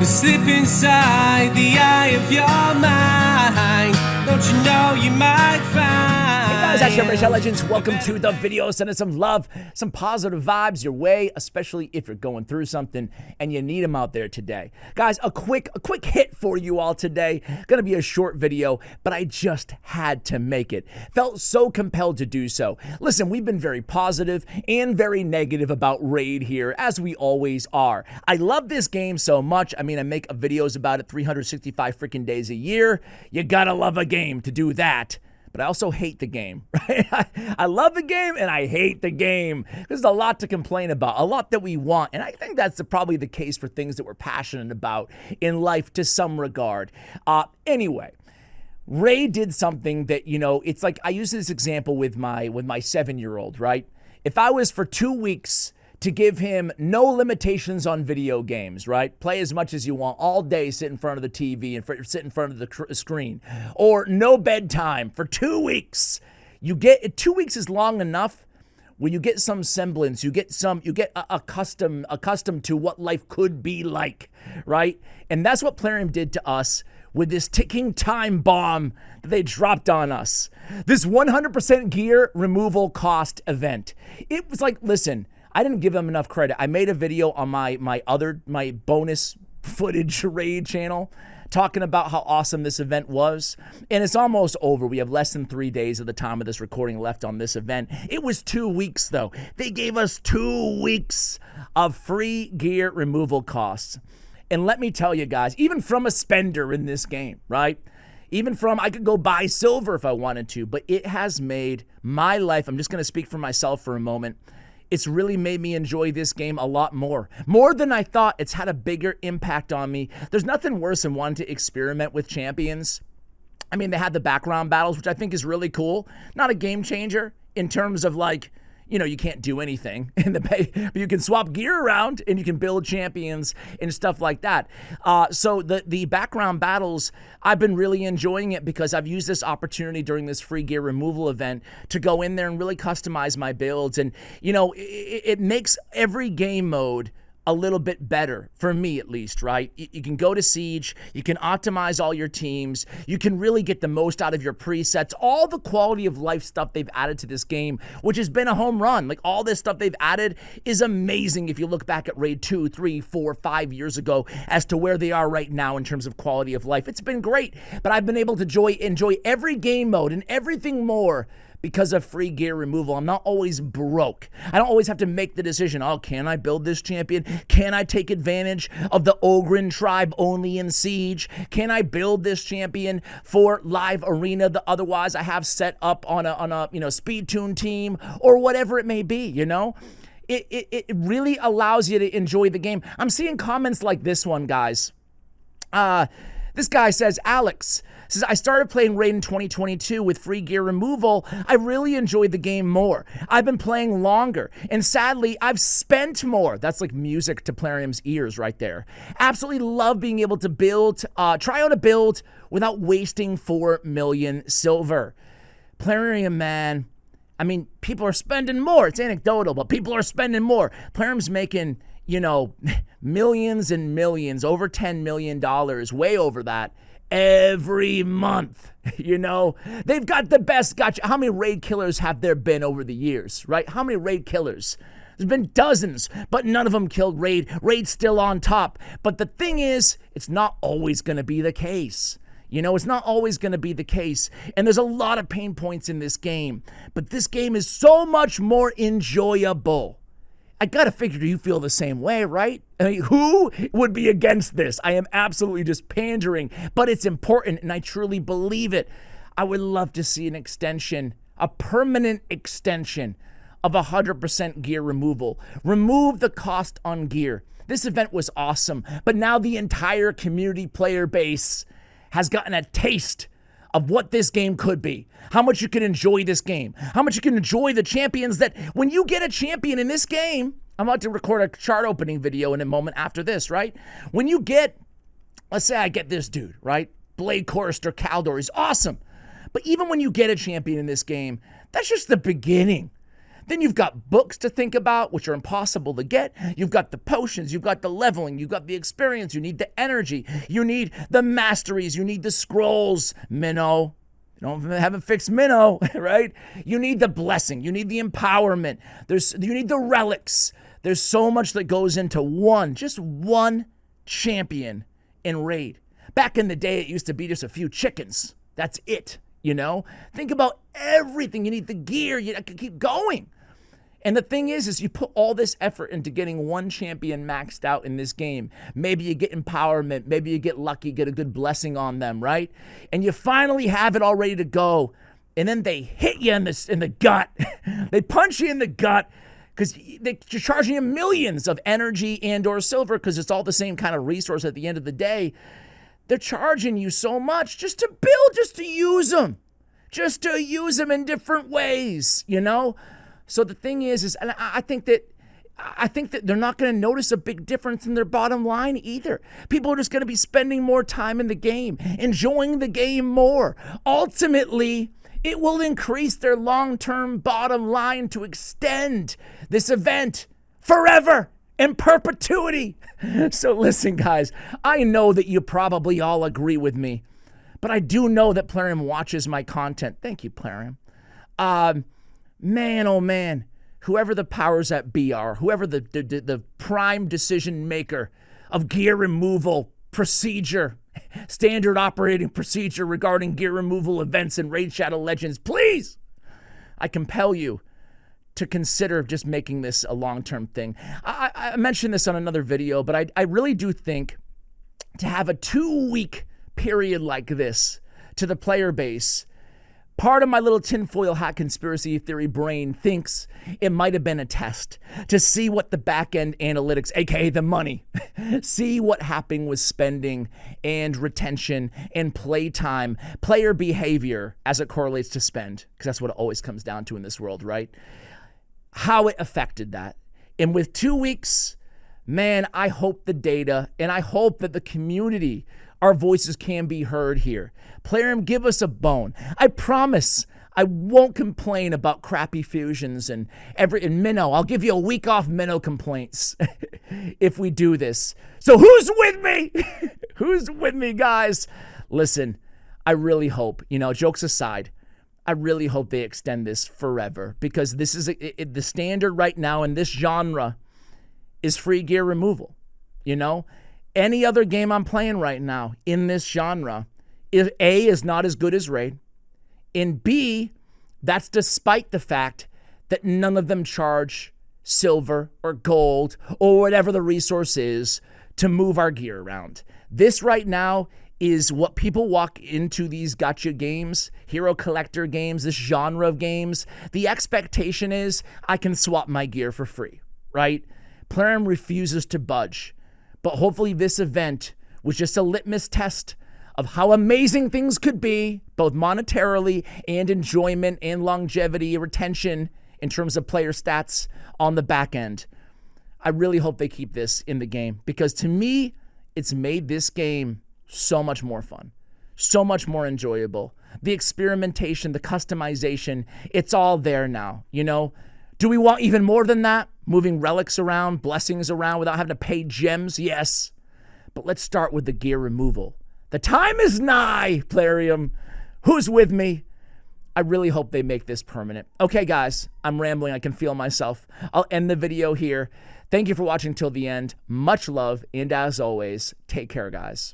Slip inside the eye of your mind. Don't you know you might find. Hey guys, Action Legends. Welcome to the video. Sending some love, some positive vibes your way, especially if you're going through something and you need them out there today. Guys, a quick hit for you all today. Gonna be a short video, but I just had to make it. Felt so compelled to do so. Listen, we've been very positive and very negative about Raid here, as we always are. I love this game so much. I mean, I make videos about it 365 freaking days a year. You gotta love a game to do that. But I also hate the game, right? I love the game and I hate the game. There's a lot to complain about, a lot that we want. And I think that's probably the case for things that we're passionate about in life to some regard. Anyway, Ray did something that, you know, it's like I use this example with my 7-year-old, right? If I was for 2 weeks to give him no limitations on video games, right? Play as much as you want all day, sit in front of the TV and sit in front of the screen, or no bedtime for 2 weeks. 2 weeks is long enough where you get some semblance, you get accustomed to what life could be like, right? And that's what Plarium did to us with this ticking time bomb that they dropped on us. This 100% gear removal cost event. It was like, listen, I didn't give them enough credit. I made a video on my bonus footage Raid channel talking about how awesome this event was. And it's almost over. We have less than 3 days at the time of this recording left on this event. It was 2 weeks though. They gave us 2 weeks of free gear removal costs. And let me tell you guys, even from a spender in this game, right? I could go buy silver if I wanted to, but it has made my life, I'm just gonna speak for myself for a moment, it's really made me enjoy this game a lot more. More than I thought. It's had a bigger impact on me. There's nothing worse than wanting to experiment with champions. I mean, they had the background battles, which I think is really cool. Not a game changer in terms of like, you know, you can't do anything in the pay, but you can swap gear around and you can build champions and stuff like that. So the background battles, I've been really enjoying it because I've used this opportunity during this free gear removal event to go in there and really customize my builds. And, you know, it makes every game mode a little bit better, for me at least, right? You can go to Siege, you can optimize all your teams, you can really get the most out of your presets, all the quality of life stuff they've added to this game, which has been a home run. Like all this stuff they've added is amazing if you look back at Raid 2, 3, 4, 5 years ago as to where they are right now in terms of quality of life. It's been great, but I've been able to enjoy every game mode and everything more because of free gear removal. I'm not always broke. I don't always have to make the decision, oh, can I build this champion? Can I take advantage of the Ogren tribe only in Siege? Can I build this champion for live arena that otherwise I have set up on a speed tune team or whatever it may be, you know? It really allows you to enjoy the game. I'm seeing comments like this one, guys. This guy says, Alex says, I started playing Raid in 2022 with free gear removal. I really enjoyed the game more. I've been playing longer, and sadly, I've spent more. That's like music to Plarium's ears right there. Absolutely love being able to build, try out a build without wasting 4 million silver. Plarium, man, I mean, people are spending more. It's anecdotal, but people are spending more. Plarium's making, you know, millions and millions, over $10 million, way over that, every month. You know, they've got the best gotcha. How many raid killers have there been over the years, right? How many raid killers? There's been dozens, but none of them killed Raid. Raid's still on top. But the thing is, it's not always going to be the case. You know, it's not always going to be the case. And there's a lot of pain points in this game. But this game is so much more enjoyable. I gotta figure you feel the same way, right? I mean, who would be against this? I am absolutely just pandering, but it's important and I truly believe it. I would love to see an extension, a permanent extension of 100% gear removal. Remove the cost on gear. This event was awesome, but now the entire community player base has gotten a taste of what this game could be, how much you can enjoy this game, how much you can enjoy the champions that when you get a champion in this game, I'm about to record a chart opening video in a moment after this, right? When you get, let's say I get this dude, right? Blade Chorister Caldor is awesome. But even when you get a champion in this game, that's just the beginning. Then you've got books to think about, which are impossible to get. You've got the potions, you've got the leveling, you've got the experience, you need the energy, you need the masteries, you need the scrolls, Minnow. Haven't fixed Minnow, right? You need the blessing, you need the empowerment, you need the relics. There's so much that goes into just one champion in Raid. Back in the day, it used to be just a few chickens. That's it, Think about everything. You need the gear. You can keep going. And the thing is you put all this effort into getting one champion maxed out in this game. Maybe you get empowerment. Maybe you get lucky, get a good blessing on them, right? And you finally have it all ready to go. And then they hit you in the gut. They punch you in the gut because they're charging you millions of energy and or silver because it's all the same kind of resource at the end of the day. They're charging you so much just to build, just to use them in different ways, So the thing is and I think that they're not going to notice a big difference in their bottom line either. People are just going to be spending more time in the game, enjoying the game more. Ultimately, it will increase their long-term bottom line to extend this event forever. In perpetuity. So listen, guys, I know that you probably all agree with me, but I do know that Plarium watches my content. Thank you, Plarium. Man, oh man, whoever the powers that be are, whoever the prime decision maker of gear removal procedure, standard operating procedure regarding gear removal events in Raid Shadow Legends, please, I compel you to consider just making this a long-term thing. I mentioned this on another video, but I really do think to have a 2-week period like this to the player base, part of my little tinfoil hat conspiracy theory brain thinks it might have been a test to see what the back-end analytics, aka the money, see what happened with spending and retention and playtime, player behavior as it correlates to spend, because that's what it always comes down to in this world, right? How it affected that. And with 2 weeks, man, I hope the data and I hope that the community, our voices can be heard here. Plarium, give us a bone. I promise I won't complain about crappy fusions and Minnow. I'll give you a week off Minnow complaints if we do this. So who's with me? Who's with me, guys? Listen, I really hope, jokes aside, I really hope they extend this forever because this is the standard right now in this genre is free gear removal. Any other game I'm playing right now in this genre, is not as good as Raid, and B, that's despite the fact that none of them charge silver or gold or whatever the resource is to move our gear around. This right now is what people walk into these gacha games, hero collector games, this genre of games. The expectation is I can swap my gear for free, right? Plarium refuses to budge. But hopefully this event was just a litmus test of how amazing things could be, both monetarily and enjoyment and longevity, retention in terms of player stats on the back end. I really hope they keep this in the game because to me, it's made this game so much more fun, so much more enjoyable. The experimentation, the customization, it's all there now, Do we want even more than that? Moving relics around, blessings around without having to pay gems? Yes. But let's start with the gear removal. The time is nigh, Plarium. Who's with me? I really hope they make this permanent. Okay, guys, I'm rambling. I can feel myself. I'll end the video here. Thank you for watching till the end. Much love, and as always, take care, guys.